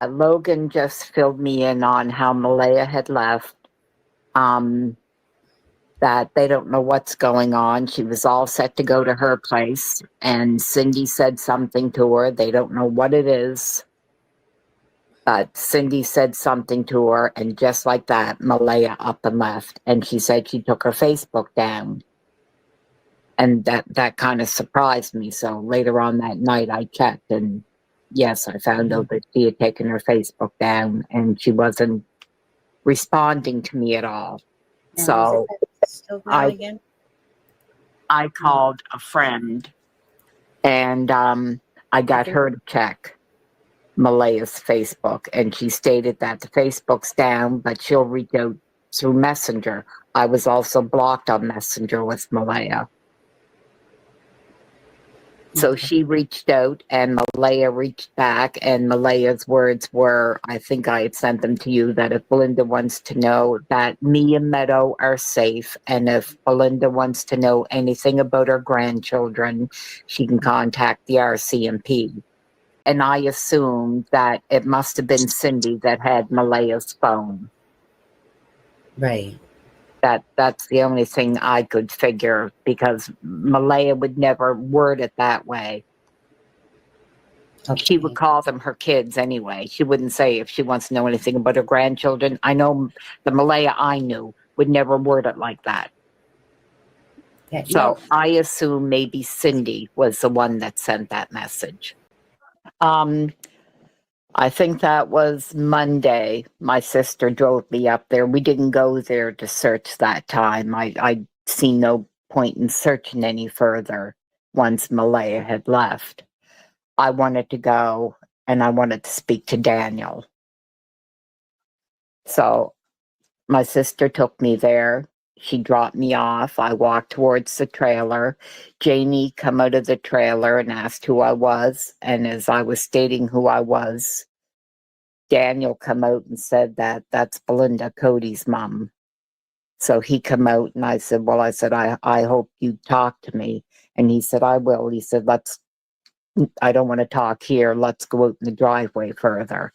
Logan just filled me in on how Malaya had left, that they don't know what's going on. She was all set to go to her place, and Cindy said something to her. They don't know what it is, but Cindy said something to her, and just like that, Malaya up and left. And she said she took her Facebook down. And that kind of surprised me. So later on that night, I checked, and yes, I found out that she had taken her Facebook down, and she wasn't responding to me at all. And so still again? I called a friend, and I got her to check Malaya's Facebook, and she stated that the Facebook's down, but she'll reach out through Messenger. I was also blocked on Messenger with Malaya. So she reached out, and Malaya reached back, and Malaya's words were, I think I had sent them to you, that if Belynda wants to know that me and Meadow are safe, and if Belynda wants to know anything about her grandchildren, she can contact the RCMP. And I assumed that it must have been Cindy that had Malaya's phone. Right. That's the only thing I could figure, because Malaya would never word it that way. Okay. She would call them her kids anyway. She wouldn't say if she wants to know anything about her grandchildren. I know the Malaya I knew would never word it like that. Yeah, so I assume maybe Cindy was the one that sent that message. I think that was Monday. My sister drove me up there. We didn't go there to search that time. I see no point in searching any further once Malaya had left. I wanted to go, and I wanted to speak to Daniel. So my sister took me there. She dropped me off. I walked towards the trailer. Janie come out of the trailer and asked who I was. And as I was stating who I was, Daniel come out and said that that's Belynda, Cody's mom. So he come out, and I said, well, I hope you talk to me. And he said, I will. He said, I don't want to talk here. Let's go out in the driveway further.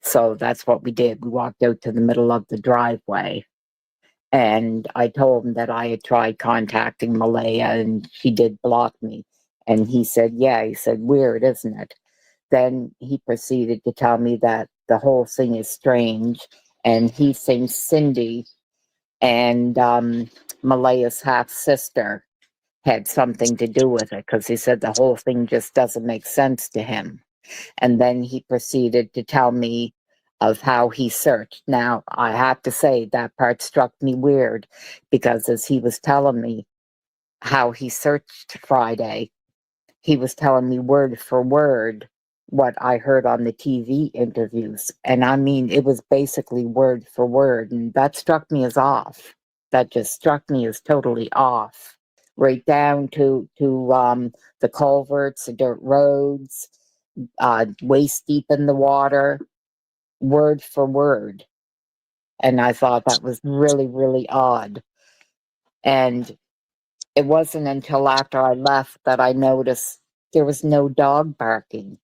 So that's what we did. We walked out to the middle of the driveway. And I told him that I had tried contacting Malaya, and she did block me. And he said, yeah. He said, weird, isn't it? Then he proceeded to tell me that the whole thing is strange, and he thinks Cindy and Malaya's half-sister had something to do with it, because he said the whole thing just doesn't make sense to him. And then he proceeded to tell me of how he searched. Now, I have to say that part struck me weird, because as he was telling me how he searched Friday, he was telling me word for word what I heard on the TV interviews. And I mean, it was basically word for word, and that struck me as off. That just struck me as totally off. Right down to the culverts, the dirt roads, waist deep in the water, word for word. And I thought that was really, really odd. And it wasn't until after I left that I noticed there was no dog barking.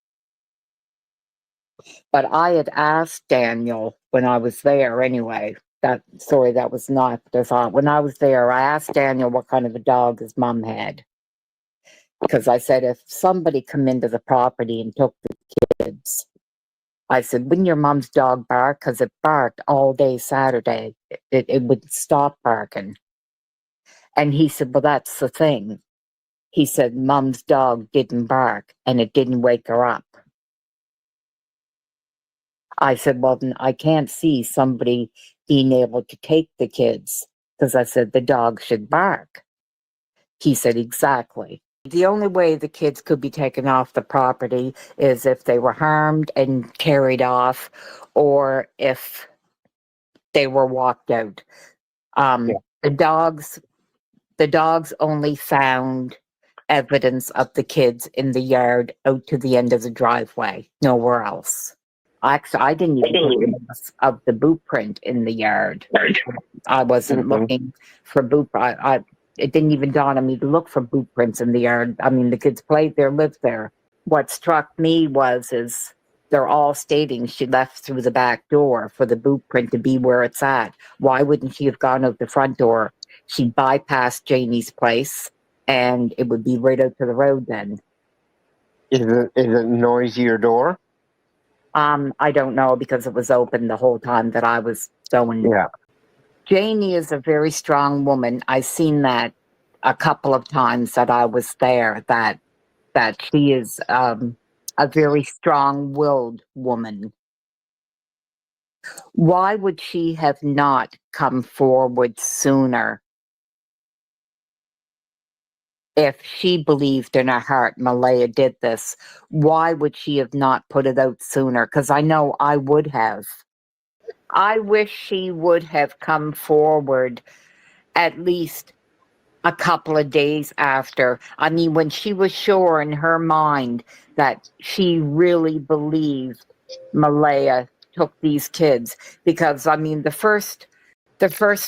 But I had asked Daniel when I was there anyway. That was not the thought. When I was there, I asked Daniel what kind of a dog his mom had. Because I said, if somebody come into the property and took the kids, I said, wouldn't your mom's dog bark? Because it barked all day Saturday. It would stop barking. And he said, well, that's the thing. He said, mom's dog didn't bark, and it didn't wake her up. I said, well, then I can't see somebody being able to take the kids, because I said the dog should bark. He said, exactly. The only way the kids could be taken off the property is if they were harmed and carried off, or if they were walked out. The dogs only found evidence of the kids in the yard out to the end of the driveway, nowhere else. Actually, I didn't even take notice of the boot print in the yard. I wasn't looking for boot print. It didn't even dawn on me to look for boot prints in the yard. I mean, the kids played there, lived there. What struck me is they're all stating she left through the back door for the boot print to be where it's at. Why wouldn't she have gone out the front door? She'd bypass Janie's place and it would be right out to the road then. Is it noisier door? I don't know because it was open the whole time that I was going. Yeah. Janie is a very strong woman. I've seen that a couple of times that I was there, that she is a very strong-willed woman. Why would she have not come forward sooner? If she believed in her heart Malaya did this, why would she have not put it out sooner? Because I know I would have. I wish she would have come forward at least a couple of days after. I mean, when she was sure in her mind that she really believed Malaya took these kids. Because, I mean, the first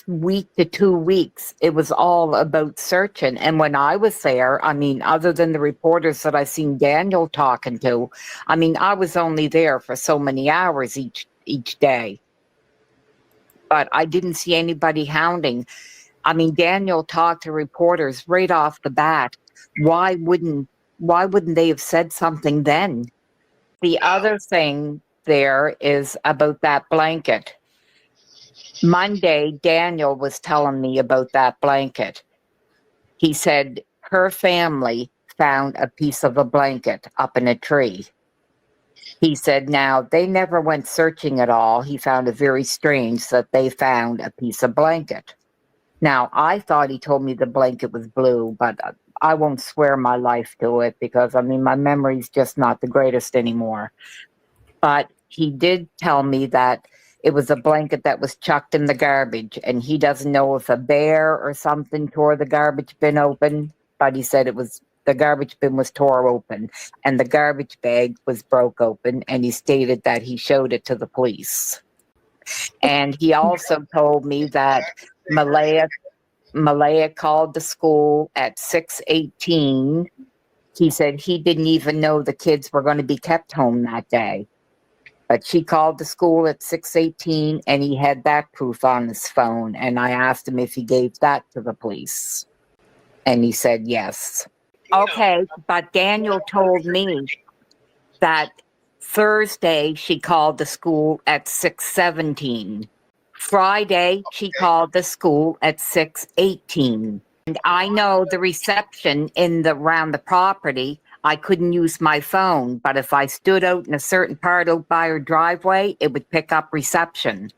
week to 2 weeks, it was all about searching. And when I was there, I mean, other than the reporters that I seen Daniel talking to, I mean, I was only there for so many hours each day. But I didn't see anybody hounding. I mean, Daniel talked to reporters right off the bat. Why wouldn't they have said something then? The other thing there is about that blanket. Monday, Daniel was telling me about that blanket. He said her family found a piece of a blanket up in a tree. He said now they never went searching at all. He found it very strange that they found a piece of blanket. Now, I thought he told me the blanket was blue, but I won't swear my life to it because, I mean, my memory's just not the greatest anymore. But he did tell me that it was a blanket that was chucked in the garbage, and he doesn't know if a bear or something tore the garbage bin open, but he said the garbage bin was tore open, and the garbage bag was broke open, and he stated that he showed it to the police. And he also told me that Malaya called the school at 6:18. He said he didn't even know the kids were going to be kept home that day. But she called the school at 6:18 and he had that proof on his phone. And I asked him if he gave that to the police. And he said yes. Okay, but Daniel told me that Thursday she called the school at 6:17. Friday, she called the school at 6:18. And I know the reception around the property, I couldn't use my phone, but if I stood out in a certain part out by her driveway, it would pick up reception.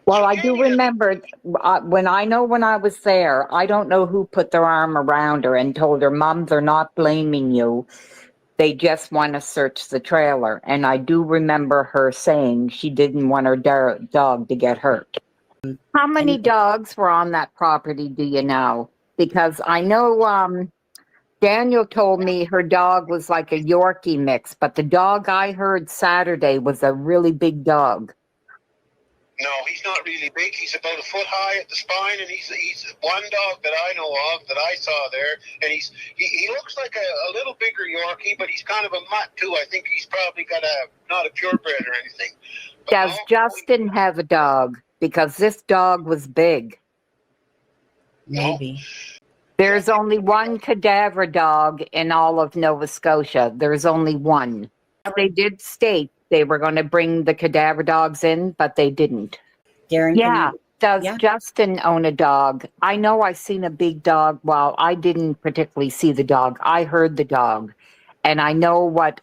Well, I do remember when I was there, I don't know who put their arm around her and told her, Mom, they're not blaming you. They just want to search the trailer. And I do remember her saying she didn't want her dog to get hurt. How many dogs were on that property, do you know? Because I know Daniel told me her dog was like a Yorkie mix, but the dog I heard Saturday was a really big dog. No, he's not really big. He's about a foot high at the spine, and he's one dog that I know of that I saw there, and he looks like a little bigger Yorkie, but he's kind of a mutt too. I think he's probably got not a purebred or anything. But Does Justin have a dog? Because this dog was big. Maybe. There's only one cadaver dog in all of Nova Scotia. There's only one. They did state they were going to bring the cadaver dogs in, but they didn't. Darren, Yeah. Does Justin own a dog? I know I seen a big dog. Well, I didn't particularly see the dog. I heard the dog. And I know what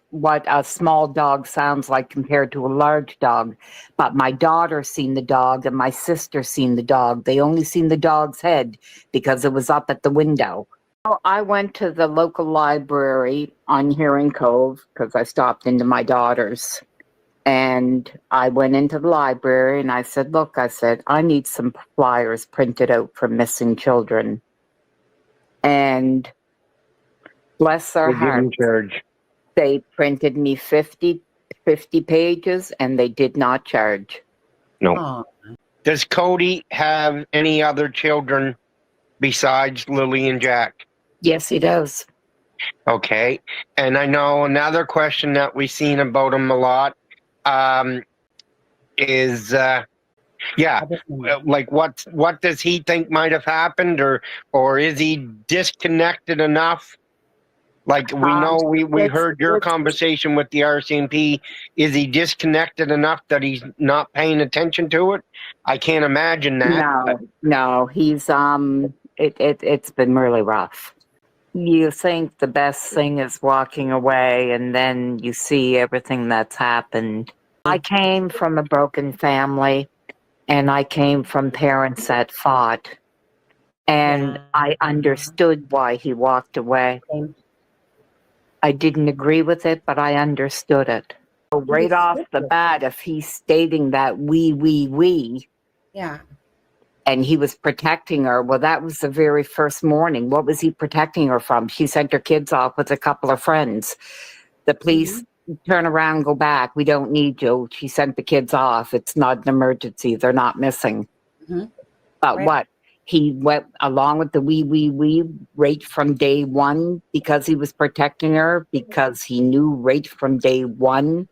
a small dog sounds like compared to a large dog. But my daughter seen the dog and my sister seen the dog. They only seen the dog's head because it was up at the window. I went to the local library on Hearing Cove because I stopped into my daughter's. And I went into the library and I said, look, I need some flyers printed out for missing children. And bless their hearts, they printed me 50 pages and they did not charge. No. Aww. Does Cody have any other children besides Lily and Jack? Yes, he does. Okay. And I know another question that we've seen about him a lot is yeah, like what does he think might have happened, or is he disconnected enough? Like we know we heard your conversation with the RCMP. Is he disconnected enough that he's not paying attention to it? I can't imagine that. No, he's it's been really rough. You think the best thing is walking away, and then you see everything that's happened. I came from a broken family, and I came from parents that fought, and I understood why he walked away. I didn't agree with it, but I understood it. So right off the bat, if he's stating that we, Yeah. and he was protecting her, well, that was the very first morning. What was he protecting her from? She sent her kids off with a couple of friends. The police turn around, go back. We don't need you. She sent the kids off. It's not an emergency. They're not missing. But what? He went along with the we right from day one because he was protecting her, because he knew right from day one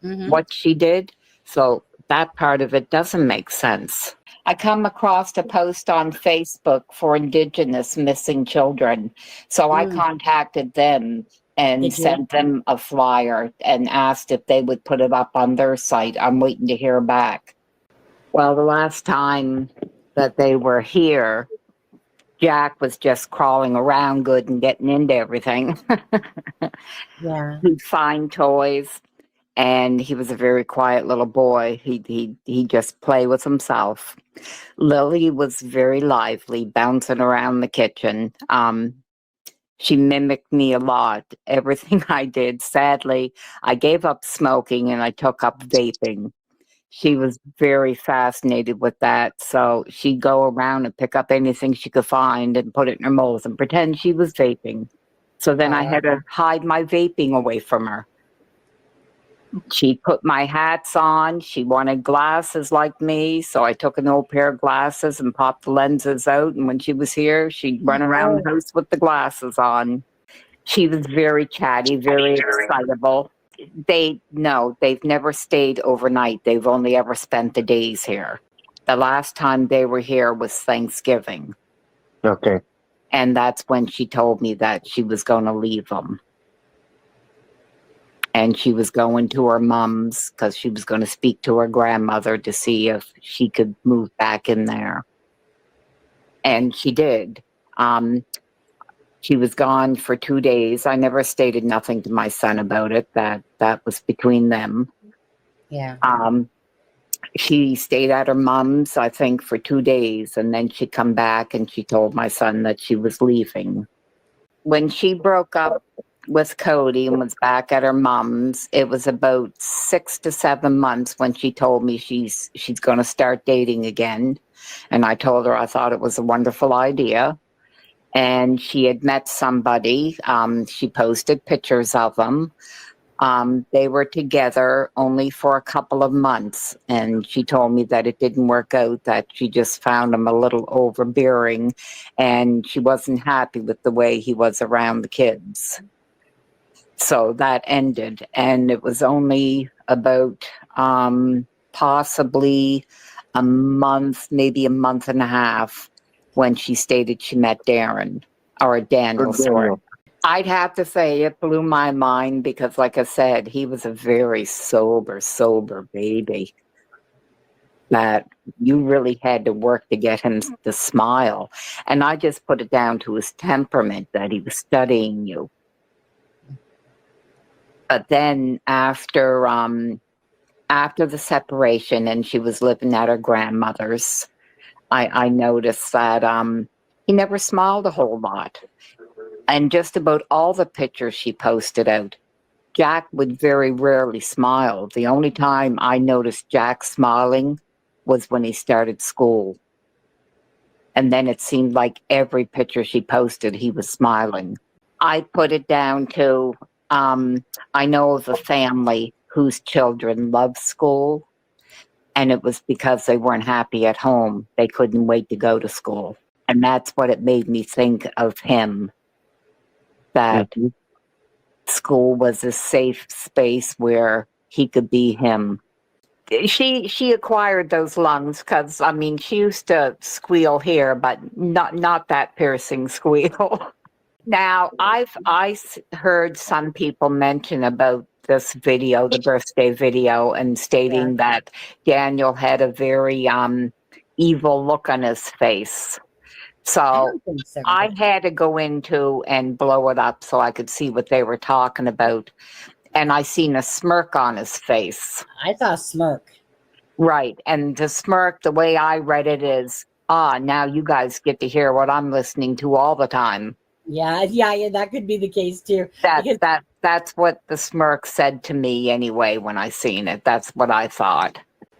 what she did. So that part of it doesn't make sense. I come across a post on Facebook for Indigenous missing children. So I contacted them and sent them a flyer and asked if they would put it up on their site. I'm waiting to hear back. Well, the last time that they were here, Jack was just crawling around good and getting into everything. He'd find toys, and he was a very quiet little boy. He'd just play with himself. Lily was very lively, bouncing around the kitchen. She mimicked me a lot, everything I did. Sadly, I gave up smoking and I took up vaping. She was very fascinated with that. So she'd go around and pick up anything she could find and put it in her mouth and pretend she was vaping. So then I had to hide my vaping away from her. She put my hats on. She wanted glasses like me. So I took an old pair of glasses and popped the lenses out. And when she was here, she'd run around the house with the glasses on. She was very chatty, very excitable. They've never stayed overnight. They've only ever spent the days here. The last time they were here was Thanksgiving. Okay. And that's when she told me that she was going to leave them. And she was going to her mom's because she was going to speak to her grandmother to see if she could move back in there. And she did. She was gone for 2 days. I never stated nothing to my son about it. That was between them. She stayed at her mom's, I think, for 2 days, and then she come back and she told my son that she was leaving. When she broke up with Cody and was back at her mom's, it was about 6 to 7 months when she told me she's going to start dating again. And I told her I thought it was a wonderful idea. And she had met somebody. She posted pictures of them. They were together only for a couple of months. And she told me that it didn't work out, that she just found him a little overbearing and she wasn't happy with the way he was around the kids. So that ended. And it was only about possibly a month, maybe a month and a half, when she stated she met Daniel, sorry. I'd have to say it blew my mind because, like I said, he was a very sober baby that you really had to work to get him to smile. And I just put it down to his temperament, that he was studying you. But then after the separation and she was living at her grandmother's, I noticed that he never smiled a whole lot. And just about all the pictures she posted out, Jack would very rarely smile. The only time I noticed Jack smiling was when he started school. And then it seemed like every picture she posted, he was smiling. I put it down to, I know of a family whose children loved school. And it was because they weren't happy at home. They couldn't wait to go to school. And that's what it made me think of him, that school was a safe space where he could be him. She acquired those lungs because, I mean, she used to squeal here, but not that piercing squeal. Now, I heard some people mention about this video, the birthday video, and stating that Daniel had a very evil look on his face. So don't think so. I had to go into and blow it up so I could see what they were talking about. And I seen a smirk on his face. I saw a smirk. Right. And the smirk, the way I read it is, now you guys get to hear what I'm listening to all the time. Yeah, that could be the case too. That's what the smirk said to me anyway when I seen it. That's what I thought.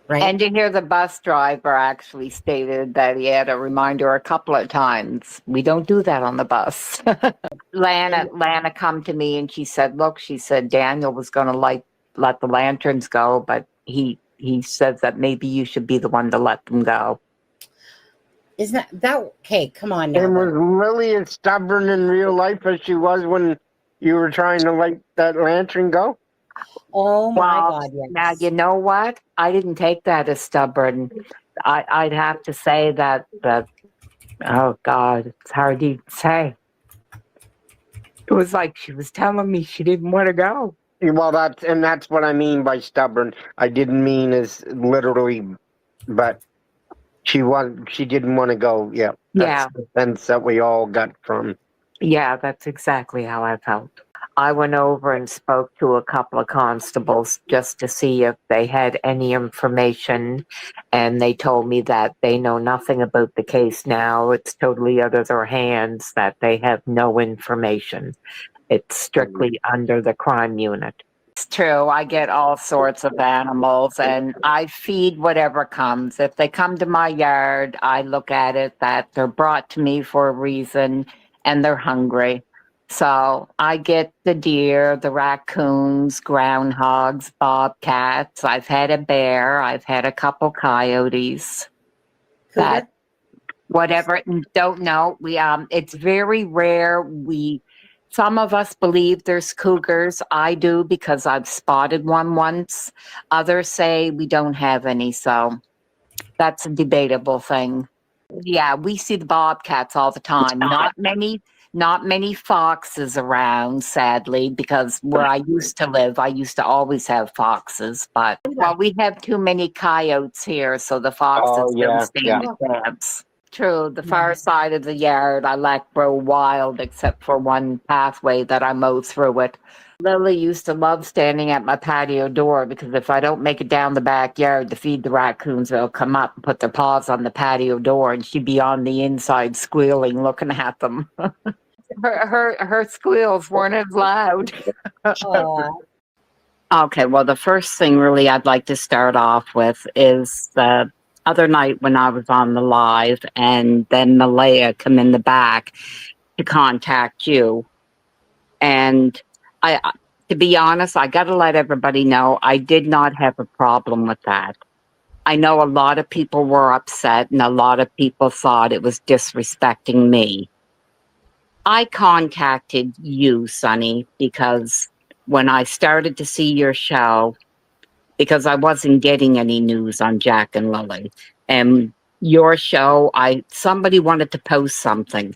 Right. And to hear the bus driver actually stated that he had a reminder a couple of times. We don't do that on the bus. Lana come to me and she said, look, she said Daniel was going to let the lanterns go, but he says that maybe you should be the one to let them go. Isn't that okay? Come on now. And was Lily as stubborn in real life as she was when you were trying to let that lantern go? Oh my God! Yes. Now you know what? I didn't take that as stubborn. I'd have to say that. Oh God, it's hard to say. It was like she was telling me she didn't want to go. Well, that's what I mean by stubborn. I didn't mean as literally, but she didn't want to go. Yeah. That's the sense that we all got from. Yeah, that's exactly how I felt. I went over and spoke to a couple of constables just to see if they had any information, and they told me that they know nothing about the case now. It's totally out of their hands, that they have no information. It's strictly under the crime unit. It's true. I get all sorts of animals, and I feed whatever comes. If they come to my yard, I look at it that they're brought to me for a reason, and they're hungry. So I get the deer, the raccoons, groundhogs, bobcats. I've had a bear. I've had a couple coyotes. That whatever. Don't know. It's very rare. Some of us believe there's cougars. I do because I've spotted one once. Others say we don't have any. So that's a debatable thing. Yeah, we see the bobcats all the time. Not many foxes around, sadly, because where I used to live, I used to always have foxes. But we have too many coyotes here, so the foxes don't stand a chance. True, the far side of the yard I let grow wild, except for one pathway that I mow through it. Lily used to love standing at my patio door because if I don't make it down the backyard to feed the raccoons, they'll come up and put their paws on the patio door, and she'd be on the inside squealing, looking at them. Her squeals weren't as loud. Okay, well, the first thing really I'd like to start off with is the other night when I was on the live, and then Malaya come in the back to contact you. And to be honest, I got to let everybody know I did not have a problem with that. I know a lot of people were upset and a lot of people thought it was disrespecting me. I contacted you, Sonny, because when I started to see your show, because I wasn't getting any news on Jack and Lily, and your show, somebody wanted to post something.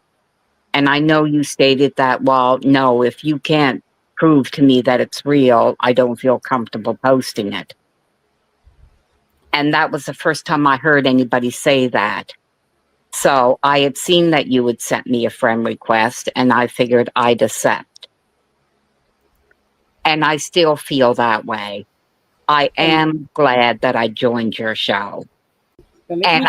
And I know you stated that, well, no, if you can't prove to me that it's real, I don't feel comfortable posting it. And that was the first time I heard anybody say that. So I had seen that you had sent me a friend request, and I figured I'd accept. And I still feel that way. I am glad that I joined your show. And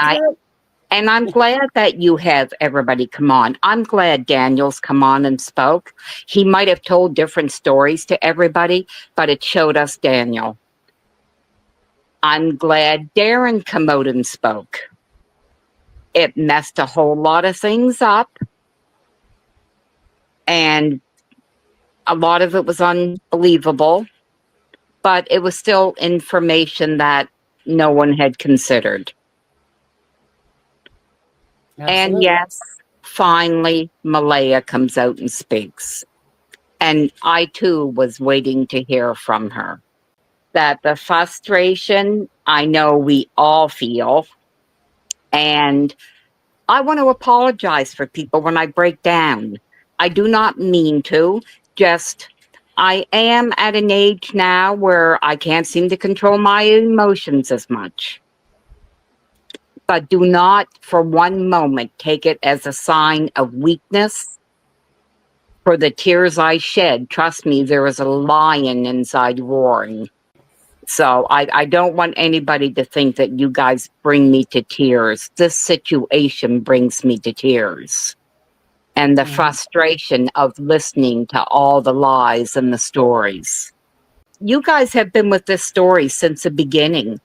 I'm glad that you have everybody come on. I'm glad Daniel's come on and spoke. He might have told different stories to everybody, but it showed us Daniel. I'm glad Darren come out and spoke. It messed a whole lot of things up. And a lot of it was unbelievable. But it was still information that no one had considered. Absolutely. And yes, finally, Malaya comes out and speaks. And I, too, was waiting to hear from her. that the frustration I know we all feel, and I want to apologize for people when I break down. I do not mean to, just I am at an age now where I can't seem to control my emotions as much. But do not for one moment take it as a sign of weakness. For the tears I shed, trust me, there is a lion inside roaring. So I don't want anybody to think that you guys bring me to tears. This situation brings me to tears. And the frustration of listening to all the lies and the stories. You guys have been with this story since the beginning.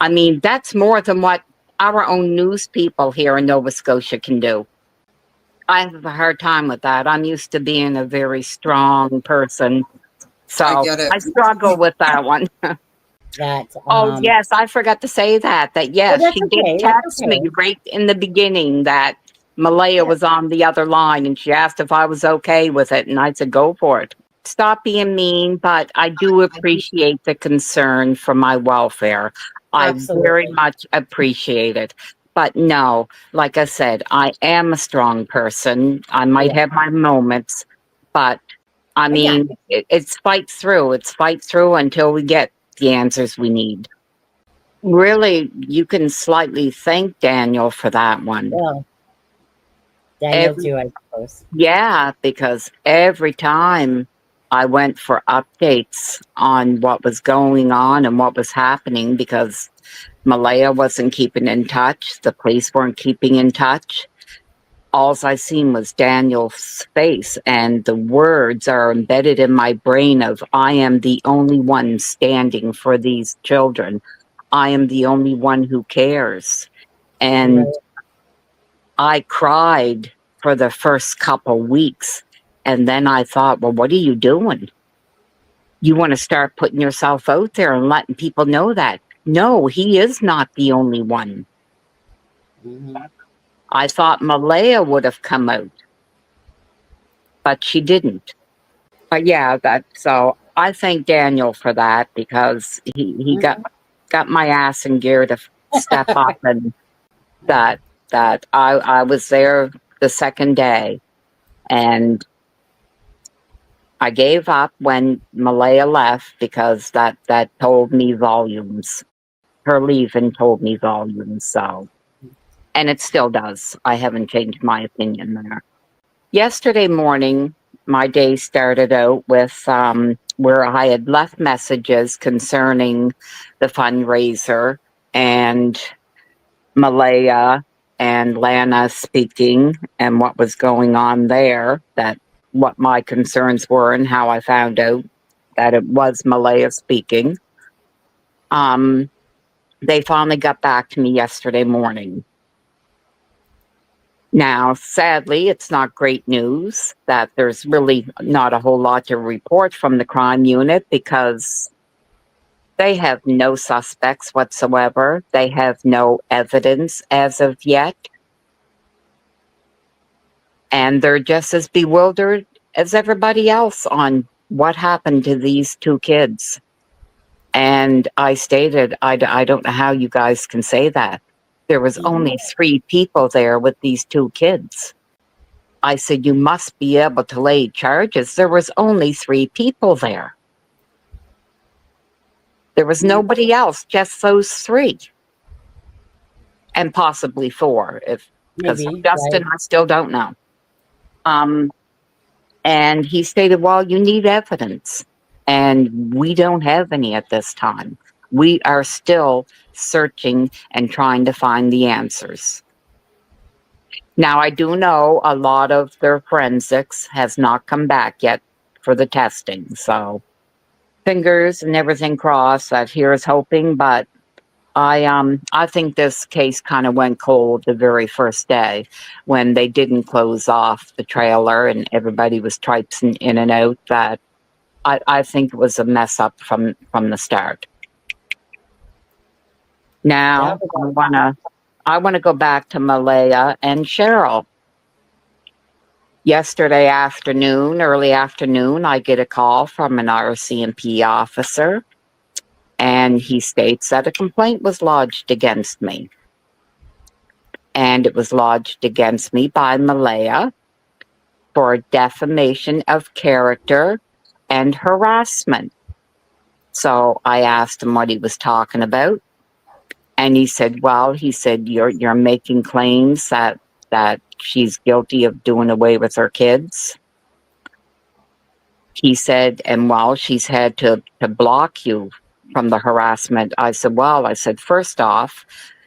I mean, that's more than what our own news people here in Nova Scotia can do. I have a hard time with that. I'm used to being a very strong person. So I get it. I struggle with that one. That, Oh, yes, I forgot to say that yes, that's she okay, did that's text me okay. right in the beginning that Malaya was on the other line, and she asked if I was okay with it, and I said, go for it. Stop being mean, but I do appreciate the concern for my welfare. I very Absolutely. much appreciate it. But no, like I said, I am a strong person. I might have my moments, but I mean, it's fight through. It's fight through until we get the answers we need. Really, you can slightly thank Daniel for that one. Well, Daniel too, I suppose. Yeah, because every time I went for updates on what was going on and what was happening, because Malaya wasn't keeping in touch, the police weren't keeping in touch, all I seen was Daniel's face, and the words are embedded in my brain of, I am the only one standing for these children. I am the only one who cares. And I cried for the first couple weeks. And then I thought, well, what are you doing? You want to start putting yourself out there and letting people know that. No, he is not the only one. I thought Malaya would have come out, but she didn't. But yeah, so I thank Daniel for that, because he got my ass in gear to step up, and that I was there the second day, and I gave up when Malaya left, because that told me volumes. Her leaving told me volumes. So, and it still does. I haven't changed my opinion there. Yesterday morning, my day started out with where I had left messages concerning the fundraiser and Malaya and Lana speaking and what was going on there, that what my concerns were and how I found out that it was Malaya speaking. They finally got back to me yesterday morning. Now, sadly, it's not great news that there's really not a whole lot to report from the crime unit, because they have no suspects whatsoever. They have no evidence as of yet. And they're just as bewildered as everybody else on what happened to these two kids. And I stated, I don't know how you guys can say that. There was only 3 people there with these 2 kids. I said, you must be able to lay charges. There was only 3 people there. There was nobody else, just those 3. And possibly 4, because Justin, I still don't know. And he stated, well, you need evidence. And we don't have any at this time. We are still searching and trying to find the answers. Now, I do know a lot of their forensics has not come back yet for the testing. So fingers and everything crossed, that here's hoping. But I think this case kind of went cold the very first day when they didn't close off the trailer and everybody was traipsing in and out. That I think it was a mess up from the start. Now I wanna go back to Malaya and Cheryl. Yesterday afternoon, early afternoon, I get a call from an RCMP officer, And he states that a complaint was lodged against me. And it was lodged against me by Malaya for defamation of character and harassment. So I asked him what he was talking about. And he said, well, you're making claims that she's guilty of doing away with her kids. He said, and well, she's had to block you from the harassment. I said, first off,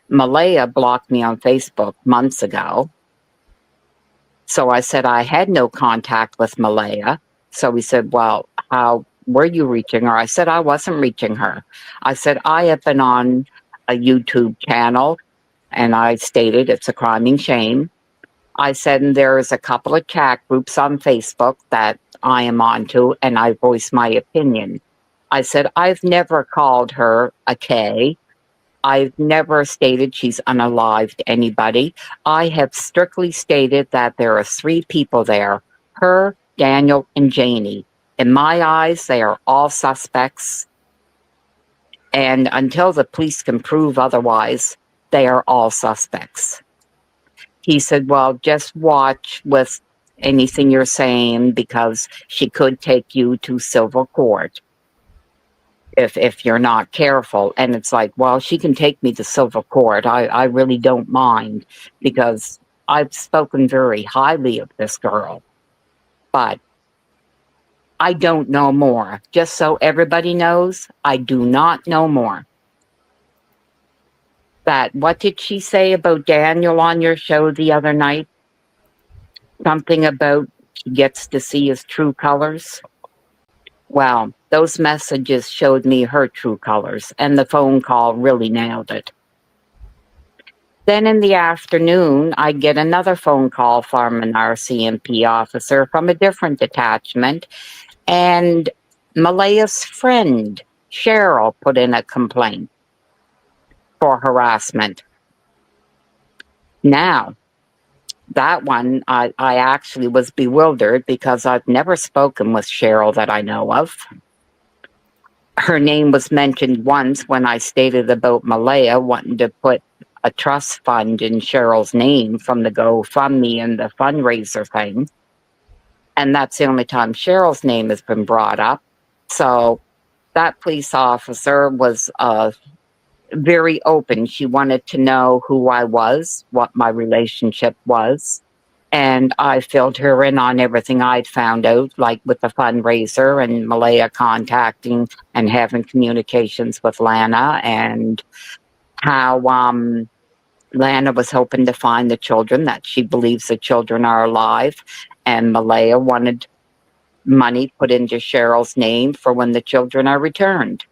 Malaya blocked me on Facebook months ago. So I said, I had no contact with Malaya. So he said, well, how were you reaching her? I said, I wasn't reaching her. I said, I have been on a YouTube channel, and I stated it's a crime and shame. I said, and there's a couple of chat groups on Facebook that I am onto, and I voice my opinion. I said, I've never called her a K. I've never stated she's unalived anybody. I have strictly stated that there are 3 people there, her, Daniel, and Janie. In my eyes, they are all suspects. And until the police can prove otherwise, they are all suspects. He said, well, just watch with anything you're saying because she could take you to civil court if you're not careful. And it's like, well, she can take me to civil court. I really don't mind because I've spoken very highly of this girl. But I don't know more. Just so everybody knows, I do not know more. That, what did she say about Daniel on your show the other night? Something about he gets to see his true colors. Well, those messages showed me her true colors, and the phone call really nailed it. Then in the afternoon, I get another phone call from an RCMP officer from a different detachment, and Malaya's friend, Cheryl, put in a complaint for harassment. Now, that one, I actually was bewildered because I've never spoken with Cheryl that I know of. Her name was mentioned once when I stated about Malaya wanting to put a trust fund in Cheryl's name from the GoFundMe and the fundraiser thing. And that's the only time Cheryl's name has been brought up. So that police officer was very open. She wanted to know who I was, what my relationship was. And I filled her in on everything I'd found out, like with the fundraiser and Malaya contacting and having communications with Lana, and how Lana was hoping to find the children, that she believes the children are alive. And Malaya wanted money put into Cheryl's name for when the children are returned.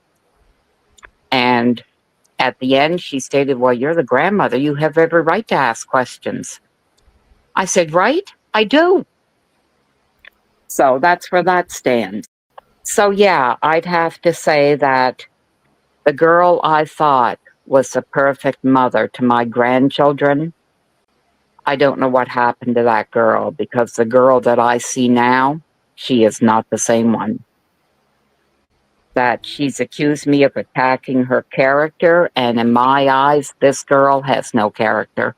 And at the end, she stated, well, you're the grandmother. You have every right to ask questions. I said, right? I do. So that's where that stands. So yeah, I'd have to say that the girl I thought was the perfect mother to my grandchildren, I don't know what happened to that girl, because the girl that I see now, she is not the same one. That she's accused me of attacking her character, and in my eyes, this girl has no character.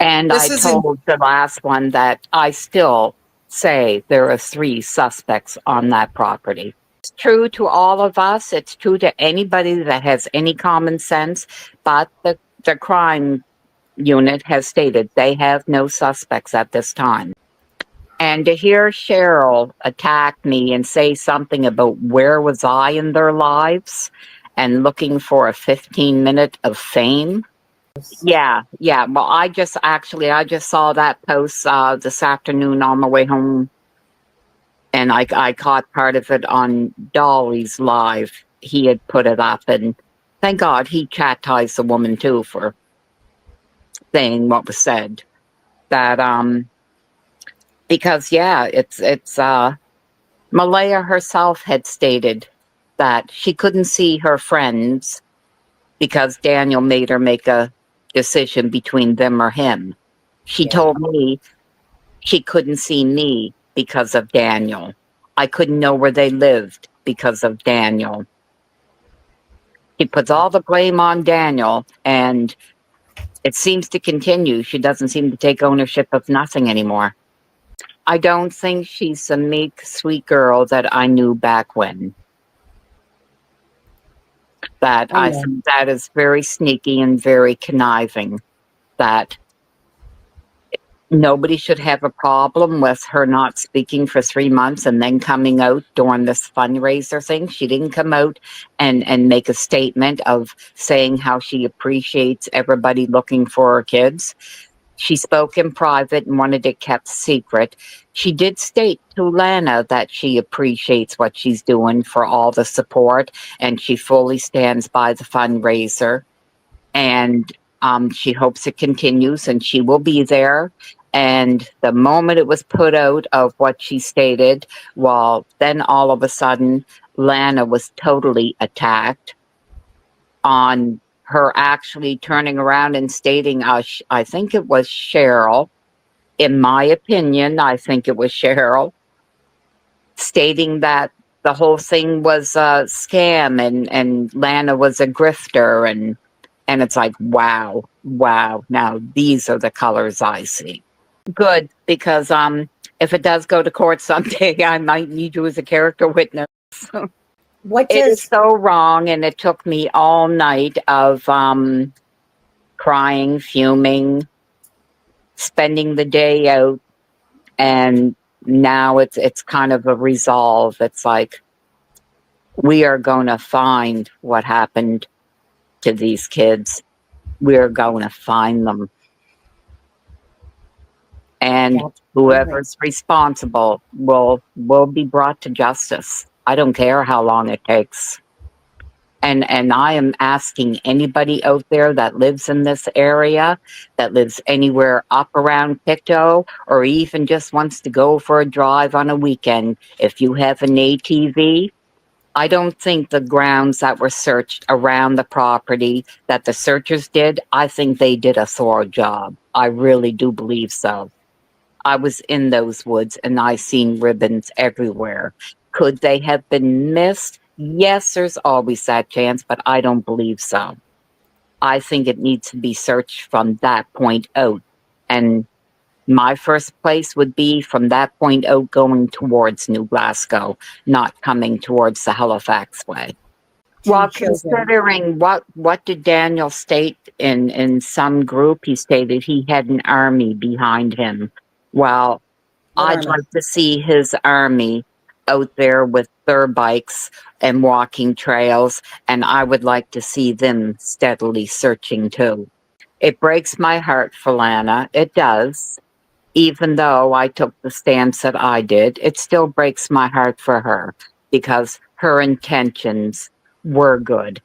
And I told the last one that I still say there are 3 suspects on that property. It's true to all of us. It's true to anybody that has any common sense. But the crime unit has stated they have no suspects at this time. And to hear Cheryl attack me and say something about where was I in their lives and looking for a 15-minute of fame. Yeah. Well, I just saw that post this afternoon on my way home, and I caught part of it on Dolly's live. He had put it up, and thank God he chastised the woman too for saying what was said. That because it's Malaya herself had stated that she couldn't see her friends because Daniel made her make a decision between them or him. She told me she couldn't see me because of Daniel. I couldn't know where they lived because of Daniel. She puts all the blame on Daniel, and it seems to continue. She doesn't seem to take ownership of nothing anymore. I don't think she's the meek, sweet girl that I knew back when. That I think that is very sneaky and very conniving. That nobody should have a problem with her not speaking for 3 months and then coming out during this fundraiser thing. She didn't come out and make a statement of saying how she appreciates everybody looking for her kids. She spoke in private and wanted it kept secret. She did state to Lana that she appreciates what she's doing for all the support, and she fully stands by the fundraiser. And she hopes it continues, and she will be there. And the moment it was put out of what she stated, well, then all of a sudden, Lana was totally attacked on her actually turning around and stating, I think it was Cheryl, in my opinion, I think it was Cheryl, stating that the whole thing was a scam and Lana was a grifter, and it's like, wow, now these are the colors I see. Good, because if it does go to court someday, I might need you as a character witness. It is so wrong, and it took me all night of crying, fuming, spending the day out, and now it's kind of a resolve. It's like, we are going to find what happened to these kids. We're going to find them. And whoever's responsible will be brought to justice. I don't care how long it takes. And I am asking anybody out there that lives in this area, that lives anywhere up around Pictou, or even just wants to go for a drive on a weekend, if you have an ATV, I don't think the grounds that were searched around the property that the searchers did, I think they did a thorough job. I really do believe so. I was in those woods and I seen ribbons everywhere. Could they have been missed? Yes, there's always that chance, but I don't believe so. I think it needs to be searched from that point out. And my first place would be from that point out going towards New Glasgow, not coming towards the Halifax way. Well, considering what did Daniel state in some group, he stated he had an army behind him. Well, I'd like to see his army out there with their bikes and walking trails, and I would like to see them steadily searching too. It breaks my heart for Lana. It does. Even though I took the stance that I did, it still breaks my heart for her because her intentions were good.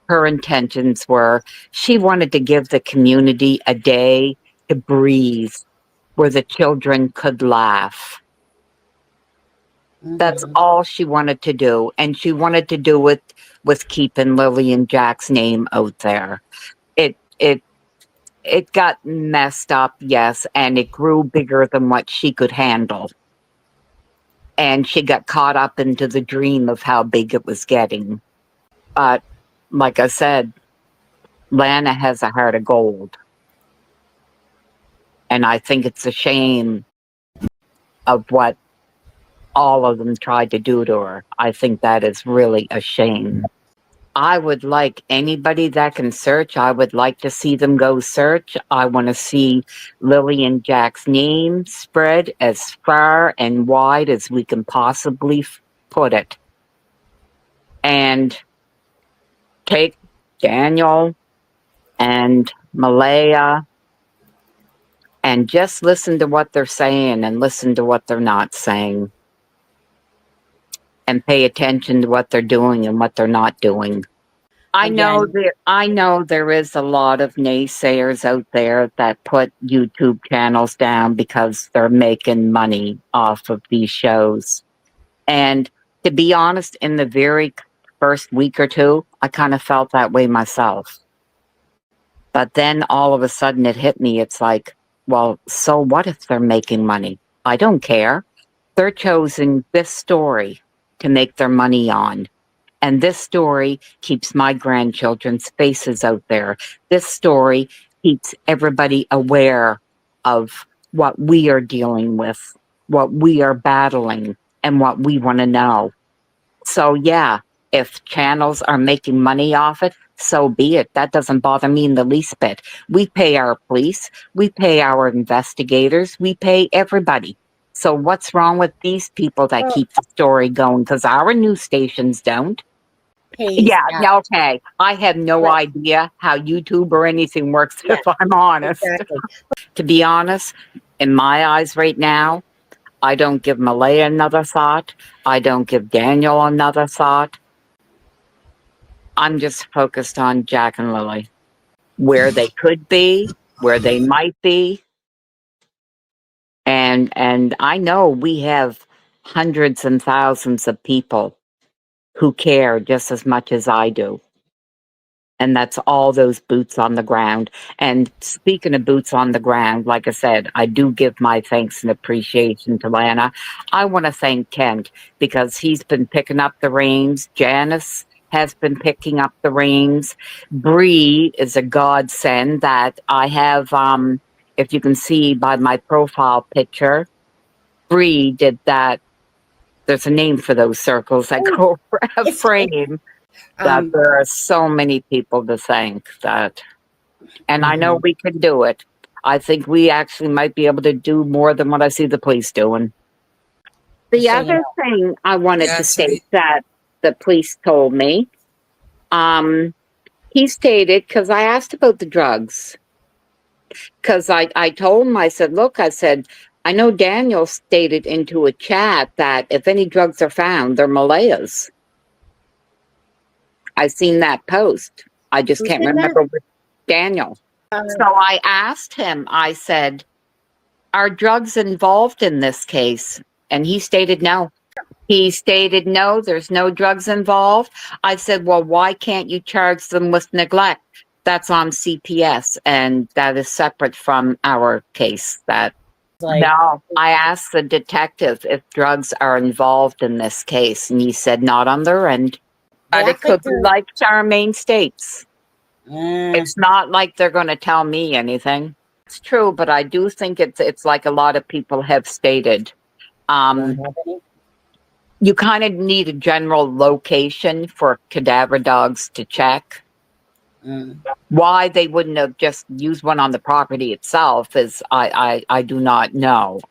Her intentions were, she wanted to give the community a day to breathe where the children could laugh. That's all she wanted to do. And she wanted to do it with keeping Lily and Jack's name out there. It got messed up, yes, and it grew bigger than what she could handle. And she got caught up into the dream of how big it was getting. But, like I said, Lana has a heart of gold. And I think it's a shame of what all of them tried to do to her. I think that is really a shame. I would like anybody that can search, I would like to see them go search. I want to see Lily and Jack's name spread as far and wide as we can possibly put it. And take Daniel and Malaya and just listen to what they're saying and listen to what they're not saying. And pay attention to what they're doing and what they're not doing. I know there is a lot of naysayers out there that put YouTube channels down because they're making money off of these shows. And to be honest, in the very first week or two, I kind of felt that way myself. But then all of a sudden it hit me. It's like, well, so what if they're making money? I don't care. They're choosing this story to make their money on. And this story keeps my grandchildren's faces out there. This story keeps everybody aware of what we are dealing with, what we are battling, and what we want to know. So, yeah, if channels are making money off it, so be it. That doesn't bother me in the least bit. We pay our police, we pay our investigators, we pay everybody. So what's wrong with these people that keep the story going? Because our news stations don't. Yeah, okay. I have no idea how YouTube or anything works, if I'm honest. Exactly. To be honest, in my eyes right now, I don't give Malaya another thought. I don't give Daniel another thought. I'm just focused on Jack and Lily. Where they could be, where they might be. And I know we have hundreds and thousands of people who care just as much as I do. And that's all those boots on the ground. And speaking of boots on the ground, like I said, I do give my thanks and appreciation to Lana. I want to thank Kent because he's been picking up the reins. Janice has been picking up the reins. Bree is a godsend that I have, if you can see by my profile picture, Bree did that. There's a name for those circles that go for a frame. That there are so many people to thank that. And I know we can do it. I think we actually might be able to do more than what I see the police doing. The other thing I wanted to state that the police told me, he stated, because I asked about the drugs, because I told him, I said, look, I said, I know Daniel stated into a chat that if any drugs are found, they're Malaya's. I seen that post. I just can't remember with Daniel. So I asked him, I said, are drugs involved in this case? And he stated no. He stated no, there's no drugs involved. I said, well, why can't you charge them with neglect? That's on CPS, and that is separate from our case. No, I asked the detective if drugs are involved in this case, and he said not on their end. But it could be like Charmaine states. It's not like they're going to tell me anything. It's true, but I do think it's like a lot of people have stated. You kind of need a general location for cadaver dogs to check. Why they wouldn't have just used one on the property itself is I do not know.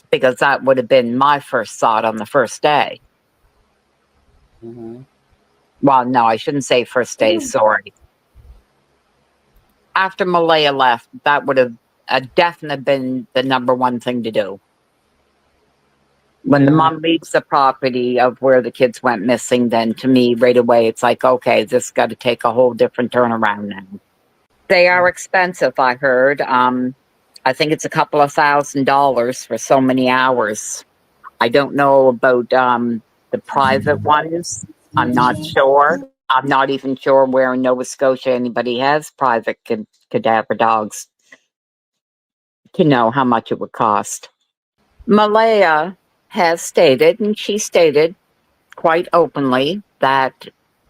Because that would have been my first thought on the first day. Well, no, I shouldn't say first day, sorry. After Malaya left, that would have definitely been the number one thing to do. When the mom leaves the property of where the kids went missing, then to me, right away, it's like, okay, this got to take a whole different turnaround now. They are expensive, I heard. I think it's a couple of $1,000s for so many hours. I don't know about the private ones. I'm not sure. I'm not even sure where in Nova Scotia anybody has private cadaver dogs to know how much it would cost. Malaya has stated, and she stated quite openly, that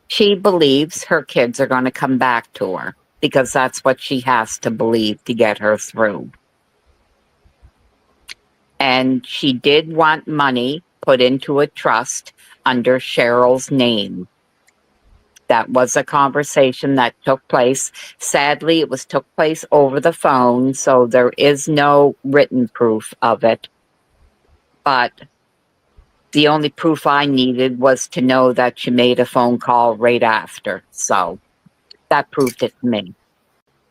she believes her kids are going to come back to her because that's what she has to believe to get her through. And she did want money put into a trust under Cheryl's name. That was a conversation that took place. Sadly, it took place over the phone, so there is no written proof of it. But the only proof I needed was to know that she made a phone call right after. So that proved it to me.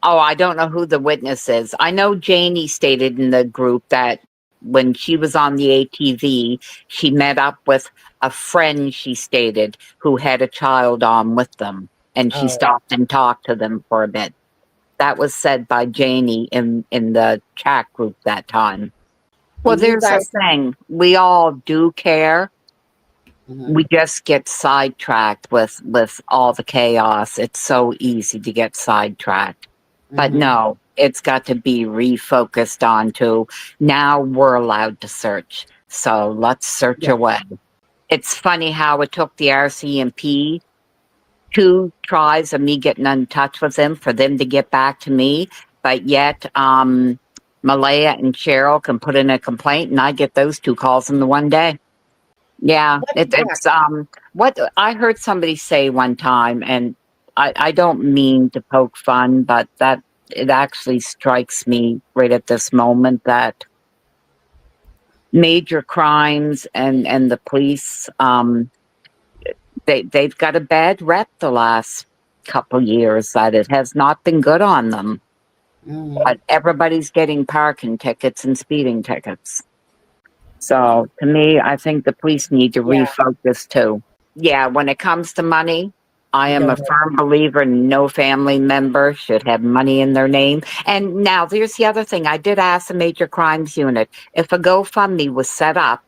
Oh, I don't know who the witness is. I know Janie stated in the group that when she was on the ATV, she met up with a friend, she stated, who had a child on with them. And she stopped and talked to them for a bit. That was said by Janie in the chat group that time. Well, there's a thing. We all do care. We just get sidetracked with all the chaos. It's so easy to get sidetracked. But no, it's got to be refocused onto now we're allowed to search. So let's search away. It's funny how it took the RCMP 2 tries of me getting in touch with them for them to get back to me, but yet Malaya and Cheryl can put in a complaint and I get those 2 calls in the one day. Yeah, it's what I heard somebody say one time, and I don't mean to poke fun, but that it actually strikes me right at this moment that major crimes and the police, they've got a bad rep the last couple years, that it has not been good on them. But everybody's getting parking tickets and speeding tickets. So to me, I think the police need to refocus too. Yeah, when it comes to money, I am a firm believer no family member should have money in their name. And now there's the other thing. I did ask the Major Crimes Unit if a GoFundMe was set up,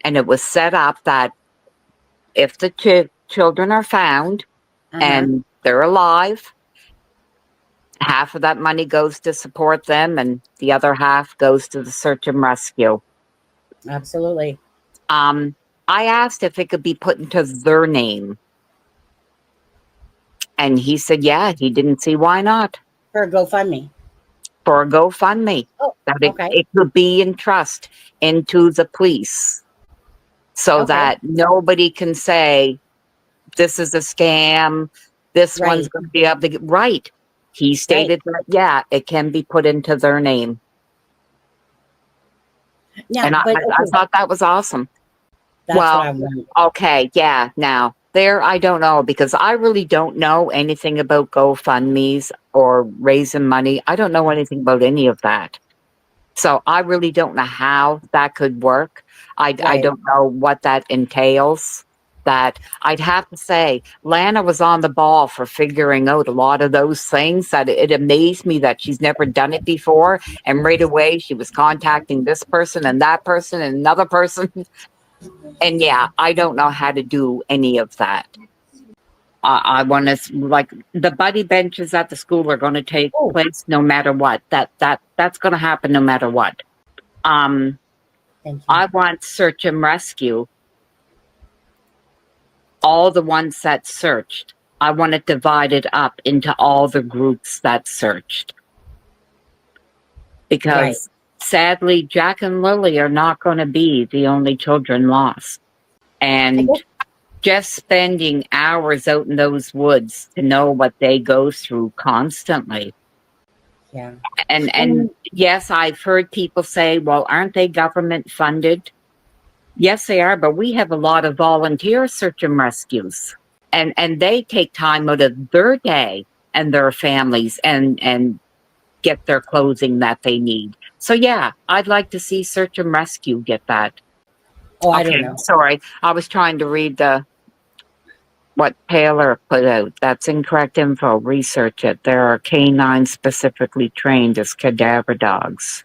and it was set up that if the children are found and they're alive, half of that money goes to support them and the other half goes to the search and rescue. Absolutely. I asked if it could be put into their name. And he said, yeah, he didn't see why not. For a GoFundMe. For a GoFundMe. Oh, that it could be in trust into the police. So that nobody can say, this is a scam, this one's going to be able to get right. He stated that, yeah, it can be put into their name. Now, and I thought that was awesome. That's what I want. Okay, yeah. Now, there, I don't know, because I really don't know anything about GoFundMes or raising money. I don't know anything about any of that. So I really don't know how that could work. I don't know what that entails. That I'd have to say, Lana was on the ball for figuring out a lot of those things. That it amazed me that she's never done it before. And right away, she was contacting this person and that person and another person. And yeah, I don't know how to do any of that. I want to, like, the buddy benches at the school are going to take place no matter what. That's going to happen no matter what. I want search and rescue. All the ones that searched, I want it divided up into all the groups that searched. Because sadly, Jack and Lily are not going to be the only children lost. And just spending hours out in those woods to know what they go through constantly. Yeah. And yes, I've heard people say, well, aren't they government funded? Yes, they are, but we have a lot of volunteer search and rescues. And they take time out of their day and their families and get their clothing that they need. So yeah, I'd like to see search and rescue get that. Oh, I don't know. Sorry, I was trying to read what Taylor put out. That's incorrect info. Research it. There are canines specifically trained as cadaver dogs.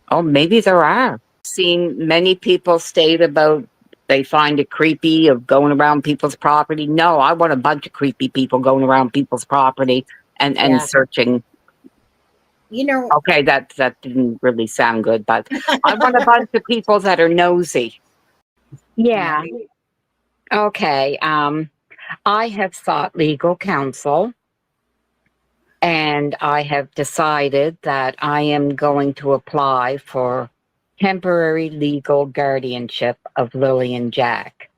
Oh, maybe there are. Seen many people state about they find it creepy of going around people's property. No, I want a bunch of creepy people going around people's property and searching. You know, okay, that didn't really sound good, but I want a bunch of people that are nosy. Yeah. Okay. I have sought legal counsel, and I have decided that I am going to apply for temporary legal guardianship of Lily and Jack.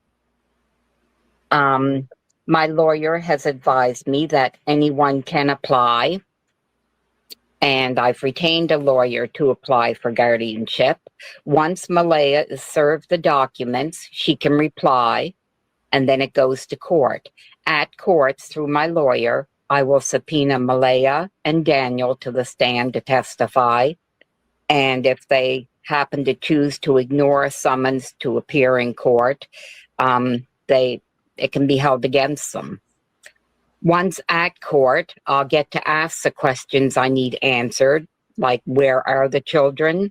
My lawyer has advised me that anyone can apply, and I've retained a lawyer to apply for guardianship. Once Malaya is served the documents, she can reply, and then it goes to court. At courts, through my lawyer, I will subpoena Malaya and Daniel to the stand to testify, and if they happen to choose to ignore a summons to appear in court, it can be held against them. Once at court, I'll get to ask the questions I need answered, like where are the children?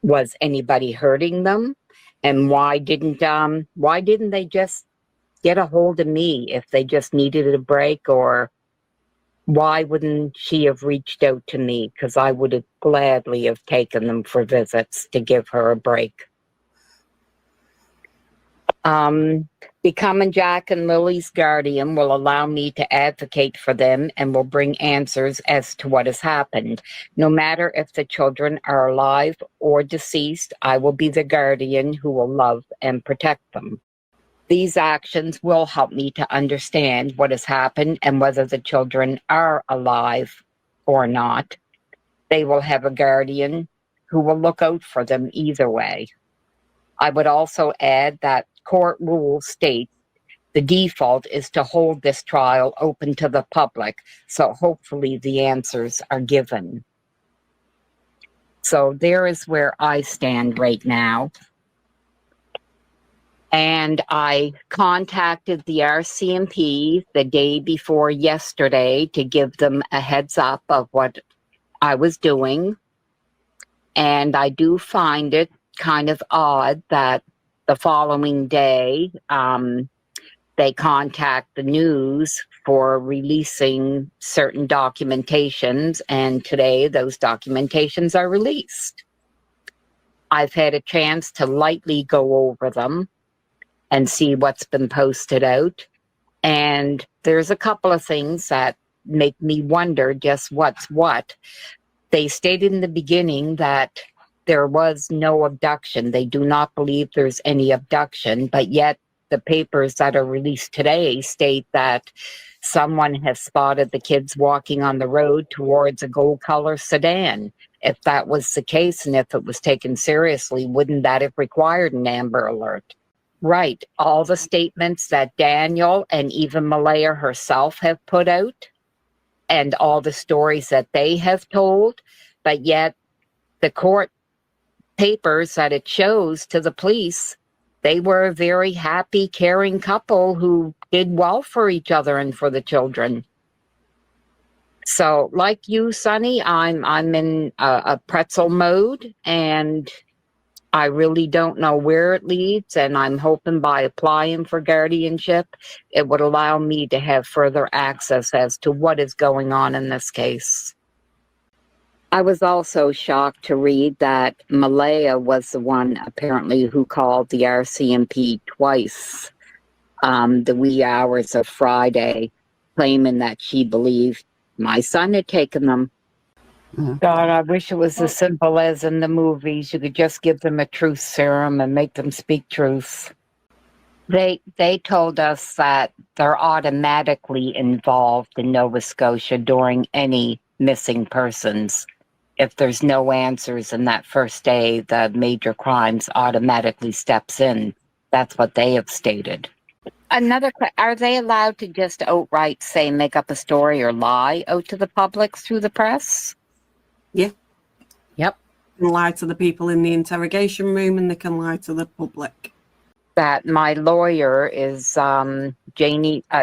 Was anybody hurting them? And why didn't they just get a hold of me if they just needed a break? Or why wouldn't she have reached out to me? Because I would have gladly have taken them for visits to give her a break. Becoming Jack and Lily's guardian will allow me to advocate for them and will bring answers as to what has happened. No matter if the children are alive or deceased, I will be the guardian who will love and protect them. These actions will help me to understand what has happened and whether the children are alive or not. They will have a guardian who will look out for them either way. I would also add that court rules state the default is to hold this trial open to the public, so hopefully the answers are given. So there is where I stand right now. And I contacted the RCMP the day before yesterday to give them a heads up of what I was doing. And I do find it kind of odd that the following day, they contact the news for releasing certain documentations, and today those documentations are released. I've had a chance to lightly go over them and see what's been posted out, and there's a couple of things that make me wonder just what's what. They stated in the beginning that there was no abduction. They do not believe there's any abduction, but yet the papers that are released today state that someone has spotted the kids walking on the road towards a gold color sedan. If that was the case and if it was taken seriously, wouldn't that have required an Amber Alert? Right. All the statements that Daniel and even Malaya herself have put out and all the stories that they have told, but yet the court papers that it shows to the police, they were a very happy, caring couple who did well for each other and for the children. So, like you, Sonny, I'm in a pretzel mode, and I really don't know where it leads. And I'm hoping by applying for guardianship, it would allow me to have further access as to what is going on in this case. I was also shocked to read that Malaya was the one apparently who called the RCMP twice the wee hours of Friday, claiming that she believed my son had taken them. God, I wish it was as simple as in the movies. You could just give them a truth serum and make them speak truth. They told us that they're automatically involved in Nova Scotia during any missing persons. If there's no answers in that first day, the major crimes automatically steps in. That's what they have stated. Are they allowed to just outright say, make up a story or lie out to the public through the press? Yeah. Yep. They can lie to the people in the interrogation room and they can lie to the public. That my lawyer is Deneen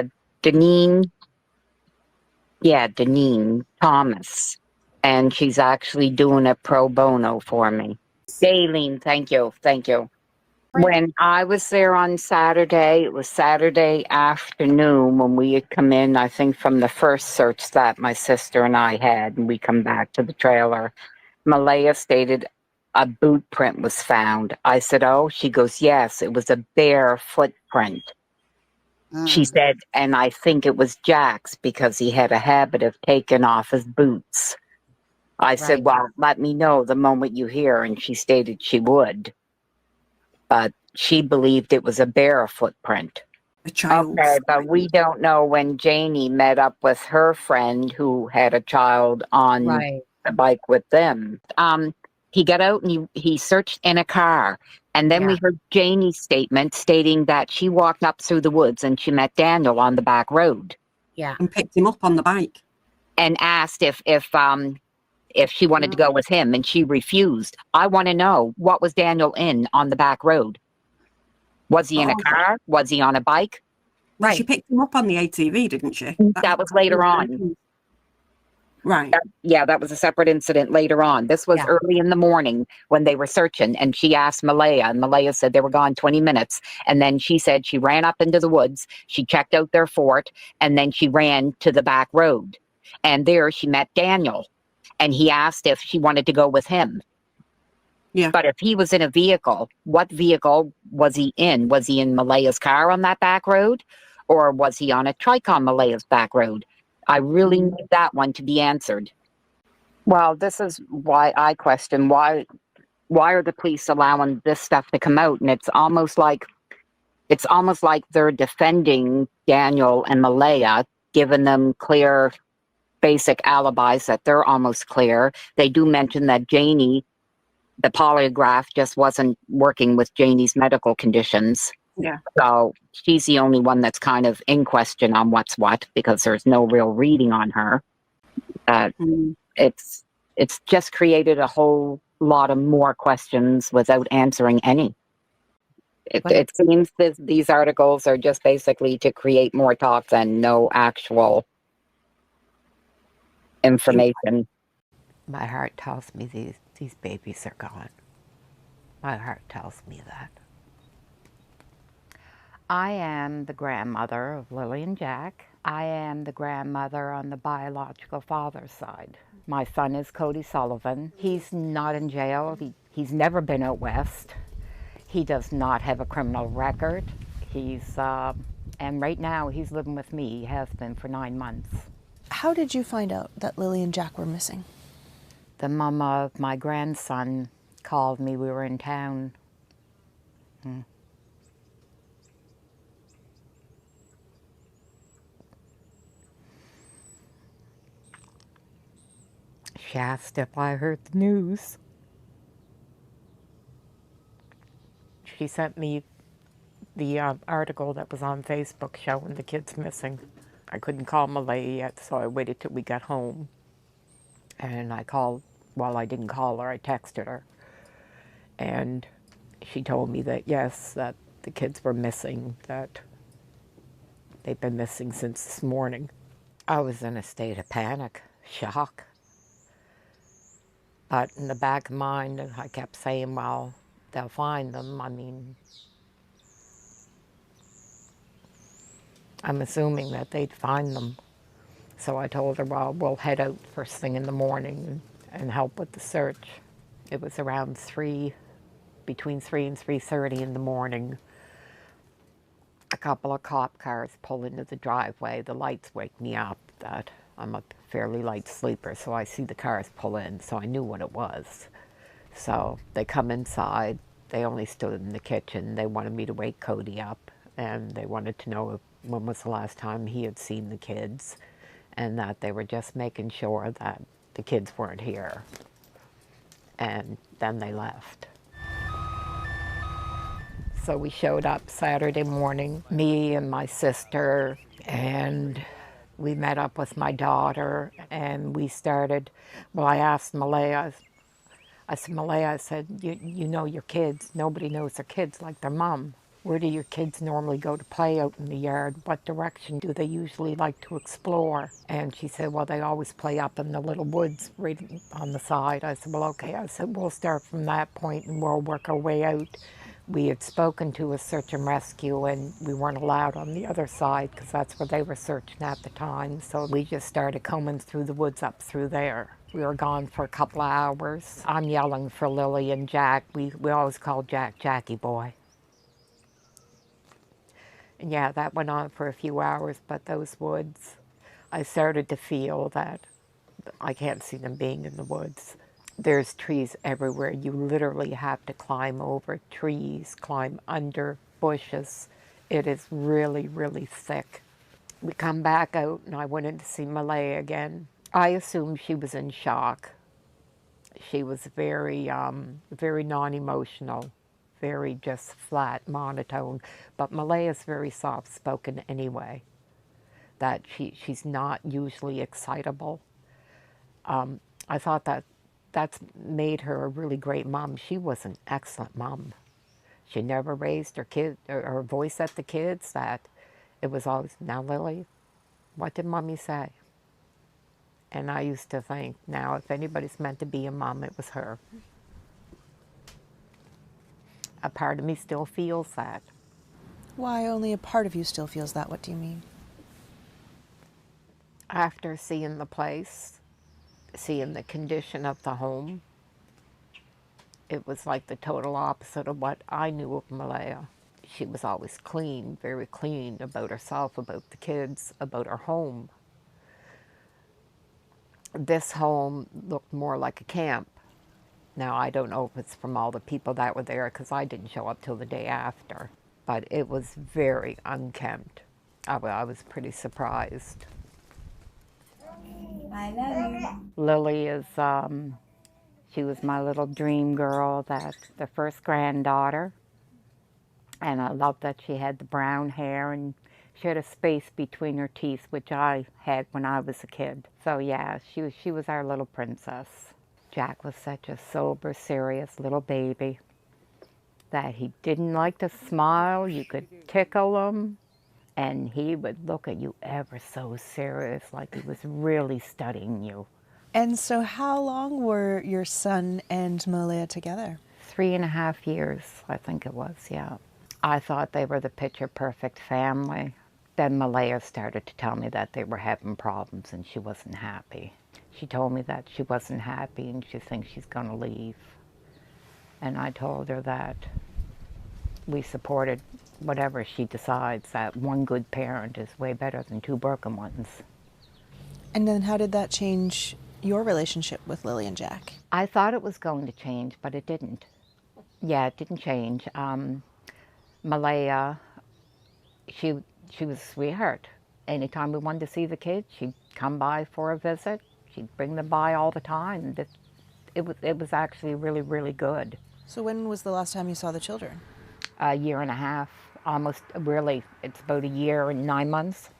Thomas. And she's actually doing it pro bono for me. Daleen, thank you. When I was there on Saturday, it was Saturday afternoon when we had come in, I think from the first search that my sister and I had, and we come back to the trailer. Malaya stated a boot print was found. I said, oh, she goes, yes, it was a bare footprint. She said, and I think it was Jack's because he had a habit of taking off his boots. I said, well, let me know the moment you hear. And she stated she would. But she believed it was a bare footprint. A child. Okay, but we don't know when Janie met up with her friend who had a child on the bike with them. He got out and he searched in a car. And then we heard Janie's statement stating that she walked up through the woods and she met Daniel on the back road. Yeah. And picked him up on the bike. And asked if she wanted to go with him, and she refused. I want to know, what was Daniel in on the back road? Was he in a car? Was he on a bike? Right. She picked him up on the ATV, didn't she? That was later on. Right. That was a separate incident later on. This was early in the morning when they were searching, and she asked Malaya, and Malaya said they were gone 20 minutes. And then she said she ran up into the woods, she checked out their fort, and then she ran to the back road. And there she met Daniel. And he asked if she wanted to go with him. Yeah. But if he was in a vehicle, what vehicle was he in? Was he in Malaya's car on that back road? Or was he on a trike on Malaya's back road? I really need that one to be answered. Well, this is why I question why are the police allowing this stuff to come out? And it's almost like they're defending Daniel and Malaya, giving them clear basic alibis that they're almost clear. They do mention that Janie, the polygraph just wasn't working with Janie's medical conditions. Yeah. So she's the only one that's kind of in question on what's what, because there's no real reading on her. It's just created a whole lot of more questions without answering any. It seems that these articles are just basically to create more talk and no actual information. My heart tells me these babies are gone. My heart tells me that. I am the grandmother of Lily and Jack. I am the grandmother on the biological father's side. My son is Cody Sullivan. He's not in jail. He's never been out west. He does not have a criminal record. And right now he's living with me. He has been for 9 months. How did you find out that Lily and Jack were missing? The mom of my grandson called me. We were in town. She asked if I heard the news. She sent me the article that was on Facebook showing the kids missing. I couldn't call Malaya yet, so I waited till we got home. And I called, well, I didn't call her, I texted her. And she told me that, yes, that the kids were missing, that they've been missing since this morning. I was in a state of panic, shock. But in the back of my mind, I kept saying, well, they'll find them. I mean, I'm assuming that they'd find them. So I told her, well, we'll head out first thing in the morning and help with the search. It was around between 3 and 3:30 in the morning. A couple of cop cars pull into the driveway. The lights wake me up that I'm a fairly light sleeper, so I see the cars pull in, so I knew what it was. So they come inside. They only stood in the kitchen. They wanted me to wake Cody up, and they wanted to know when was the last time he had seen the kids, and that they were just making sure that the kids weren't here. And then they left. So we showed up Saturday morning, me and my sister, and we met up with my daughter, and we started, well, I asked Malaya, I said, Malaya, I said, you know your kids. Nobody knows their kids like their mom. Where do your kids normally go to play out in the yard? What direction do they usually like to explore? And she said, well, they always play up in the little woods right on the side. I said, well, okay. I said, we'll start from that point and we'll work our way out. We had spoken to a search and rescue, and we weren't allowed on the other side because that's where they were searching at the time. So we just started combing through the woods up through there. We were gone for a couple of hours. I'm yelling for Lily and Jack. We always called Jack Jackie Boy. And yeah, that went on for a few hours, but those woods, I started to feel that I can't see them being in the woods. There's trees everywhere. You literally have to climb over trees, climb under bushes. It is really, really thick. We come back out and I went in to see Malaya again. I assumed she was in shock. She was very, very non-emotional, very just flat, monotone. But Malaya's very soft-spoken anyway, that she's not usually excitable. I thought that's made her a really great mom. She was an excellent mom. She never raised her voice at the kids. That it was always, now Lily, what did mommy say? And I used to think, now if anybody's meant to be a mom, it was her. A part of me still feels that. Why only a part of you still feels that? What do you mean? After seeing the place, seeing the condition of the home, It was like the total opposite of what I knew of Malaya. She was always clean, very clean about herself, about the kids, about her home. This home looked more like a camp. Now, I don't know if it's from all the people that were there, because I didn't show up till the day after. But it was very unkempt. I was pretty surprised. I love you. Lily is, she was my little dream girl, that's the first granddaughter. And I love that she had the brown hair and she had a space between her teeth, which I had when I was a kid. So yeah, she was our little princess. Jack was such a sober, serious little baby that he didn't like to smile. You could tickle him and he would look at you ever so serious, like he was really studying you. And so how long were your son and Malaya together? 3.5 years, I think it was, yeah. I thought they were the picture-perfect family. Then Malaya started to tell me that they were having problems and she wasn't happy. She told me that she wasn't happy and she thinks she's going to leave. And I told her that we supported whatever she decides, that one good parent is way better than 2 broken ones. And then how did that change your relationship with Lily and Jack? I thought it was going to change, but it didn't. Yeah, it didn't change. Malaya, she was a sweetheart. Anytime we wanted to see the kids, she'd come by for a visit. She'd bring them by all the time. It was actually really, really good. So when was the last time you saw the children? 1.5 years, almost, really, it's about 1 year and 9 months.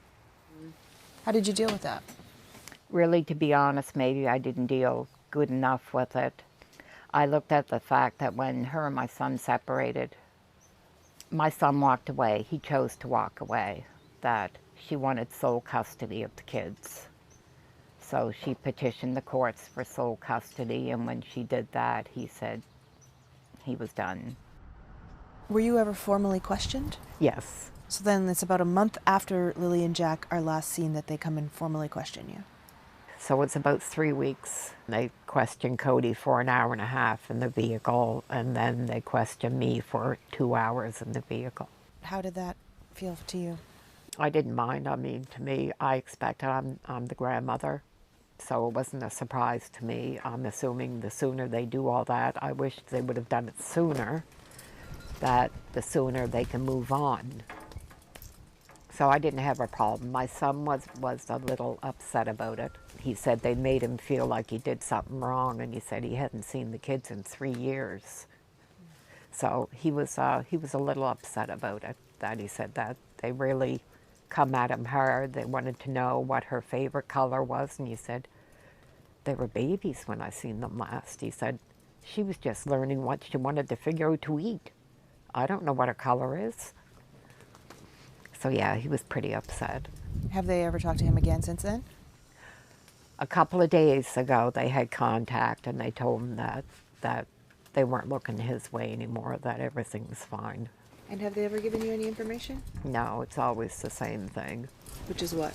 How did you deal with that? Really, to be honest, maybe I didn't deal good enough with it. I looked at the fact that when her and my son separated, my son walked away. He chose to walk away, that she wanted sole custody of the kids. So she petitioned the courts for sole custody, and when she did that, he said he was done. Were you ever formally questioned? Yes. So then it's about a month after Lily and Jack are last seen that they come and formally question you. So it's about 3 weeks. They questioned Cody for 1.5 hours in the vehicle, and then they questioned me for 2 hours in the vehicle. How did that feel to you? I didn't mind. I mean, to me, I expected I'm the grandmother, so it wasn't a surprise to me. I'm assuming the sooner they do all that, I wish they would have done it sooner, that the sooner they can move on. So I didn't have a problem. My son was a little upset about it. He said they made him feel like he did something wrong, and he said he hadn't seen the kids in 3 years. So he was a little upset about it, that he said that they really come at him hard. They wanted to know what her favorite color was, and he said, they were babies when I seen them last. He said, she was just learning what she wanted to figure out to eat. I don't know what her color is. So yeah, he was pretty upset. Have they ever talked to him again since then? A couple of days ago, they had contact, and they told him that they weren't looking his way anymore, that everything was fine. And have they ever given you any information? No, it's always the same thing. Which is what?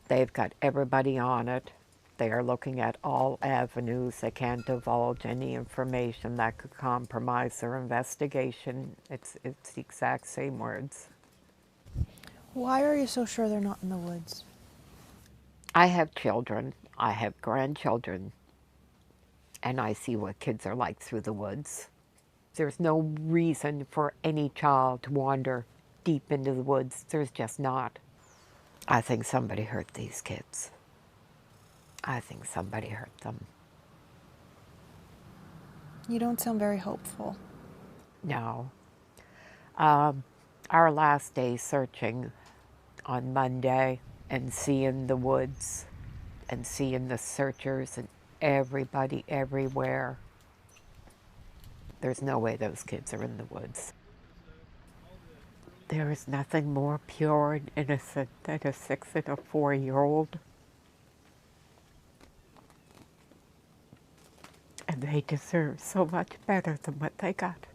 They've got everybody on it. They are looking at all avenues. They can't divulge any information that could compromise their investigation. It's the exact same words. Why are you so sure they're not in the woods? I have children. I have grandchildren. And I see what kids are like through the woods. There's no reason for any child to wander deep into the woods. There's just not. I think somebody hurt these kids. I think somebody hurt them. You don't sound very hopeful. No. Our last day searching on Monday and seeing the woods and seeing the searchers and everybody everywhere. There's no way those kids are in the woods. There is nothing more pure and innocent than a 6 and a 4-year-old. And they deserve so much better than what they got.